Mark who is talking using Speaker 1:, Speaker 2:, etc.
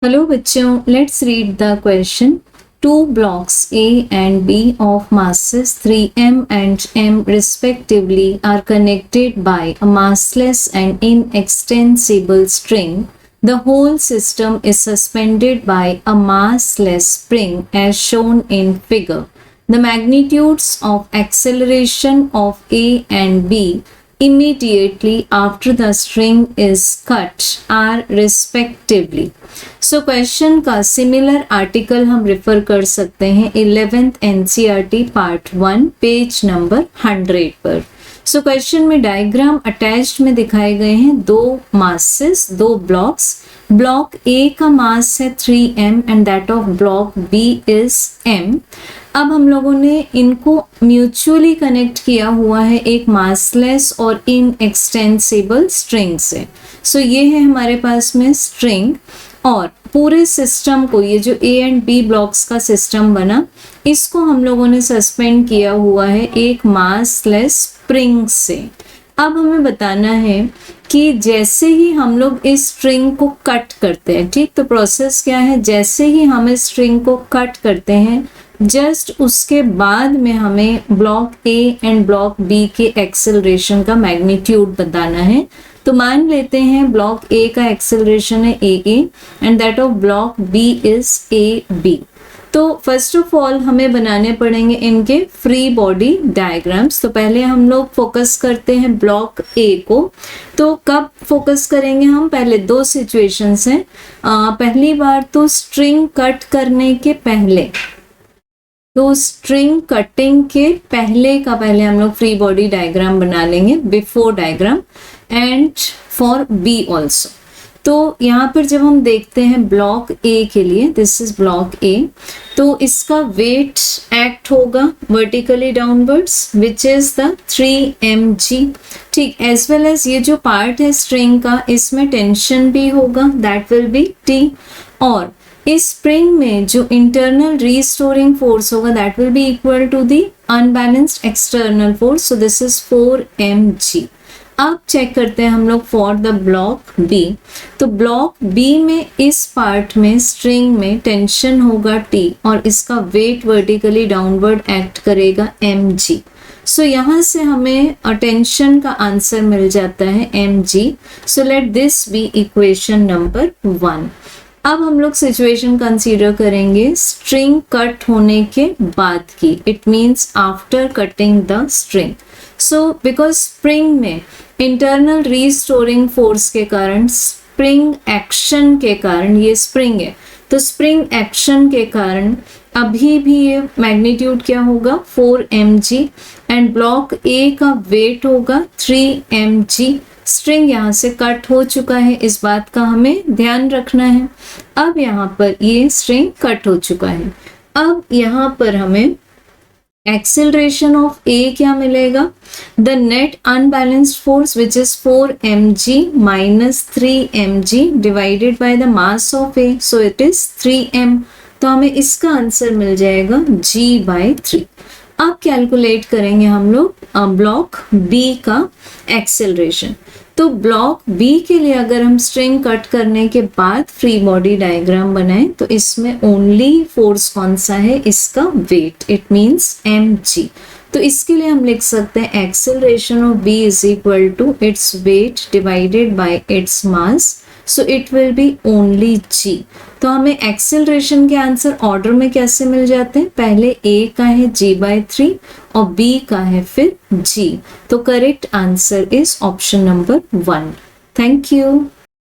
Speaker 1: Hello बच्चों, let's read the question. Two blocks A and B of masses 3m and m respectively are connected by a massless and inextensible string. The whole system is suspended by a massless spring as shown in figure. The magnitudes of acceleration of A and B immediately after the string is cut are respectively. So question का similar article हम refer कर सकते हैं 11th NCERT part 1 page number 100 पर. So question में diagram attached में दिखाए गए हैं दो मासेस, दो ब्लॉक्स. ब्लॉक ए का मास है 3m and that of block B is m. अब हम लोगों ने इनको म्यूचुअली कनेक्ट किया हुआ है एक मासलेस और इनएक्सटेंसिबल स्ट्रिंग से. सो ये है हमारे पास में स्ट्रिंग और पूरे सिस्टम को, ये जो ए एंड बी ब्लॉक्स का सिस्टम बना, इसको हम लोगों ने सस्पेंड किया हुआ है एक मासलेस स्प्रिंग से. अब हमें बताना है कि जैसे ही हम लोग इस स्ट्रिंग को कट करते हैं, ठीक, तो प्रोसेस क्या है, जैसे ही हम इस स्ट्रिंग को कट करते हैं जस्ट उसके बाद में हमें block A and block B के एक्सेलरेशन का मैग्नीट्यूड बताना है. तो मान लेते हैं ब्लॉक ए का एक्सेलरेशन है A and that of block B is A B. तो फर्स्ट ऑफ ऑल हमें बनाने पड़ेंगे इनके फ्री बॉडी डायग्राम्स. तो पहले हम लोग फोकस करते हैं ब्लॉक ए को. तो कब फोकस करेंगे हम, पहले दो सिचुएशंस हैं. पहली बार तो स्ट्रिंग कट करने के पहले, तो स्ट्रिंग कटिंग के पहले हम लोग फ्री बॉडी डायग्राम बना लेंगे, before diagram, and for B also. तो यहाँ पर जब हम देखते हैं ब्लॉक ए के लिए, दिस इज ब्लॉक ए, तो इसका वेट एक्ट होगा vertically downwards which is the 3mg. ठीक, एज वेल एज ये जो पार्ट है स्ट्रिंग का, इसमें टेंशन भी होगा, दैट विल बी T. और इस स्प्रिंग में जो इंटरनल रीस्टोरिंग फोर्स होगा that will be equal to the unbalanced external force. So this is 4mg. अब चेक करते हैं हम लोग फॉर द ब्लॉक बी. तो ब्लॉक बी में इस पार्ट में स्ट्रिंग में टेंशन होगा T और इसका वेट वर्टिकली डाउनवर्ड एक्ट करेगा mg. सो यहाँ से हमें टेंशन का आंसर मिल जाता है mg. So let this be equation number 1. अब हम लोग सिचुएशन कंसीडर करेंगे स्ट्रिंग कट होने के बाद की, it means after cutting the string. So because spring में इंटरनल रीस्टोरिंग फोर्स के कारण, स्प्रिंग एक्शन के कारण, ये स्प्रिंग है तो स्प्रिंग एक्शन के कारण अभी भी ये मैग्नीट्यूड क्या होगा 4mg एंड ब्लॉक ए का वेट होगा 3mg. स्ट्रिंग यहाँ से कट हो चुका है, इस बात का हमें ध्यान रखना है. अब यहाँ पर ये स्ट्रिंग कट हो चुका है. अब यहाँ पर हमें एक्सेलरेशन ऑफ ए क्या मिलेगा, the net unbalanced force which is 4mg minus 3mg divided by the mass of A, so it is 3m. तो हमें इसका आंसर मिल जाएगा g/3. अब कैलकुलेट करेंगे हम लोग ब्लॉक बी का एक्सेलरेशन. तो ब्लॉक बी के लिए अगर हम स्ट्रिंग कट करने के बाद फ्री बॉडी डायग्राम बनाएं तो इसमें ओनली फोर्स कौन सा है, इसका वेट, इट मींस mg. तो इसके लिए हम लिख सकते हैं acceleration of B is equal to its weight divided by its mass, so it will be only g. तो हमें एक्सेलरेशन के आंसर ऑर्डर में कैसे मिल जाते हैं, पहले a का है g/3 और b का है फिर g. तो correct answer is option number 1. Thank you.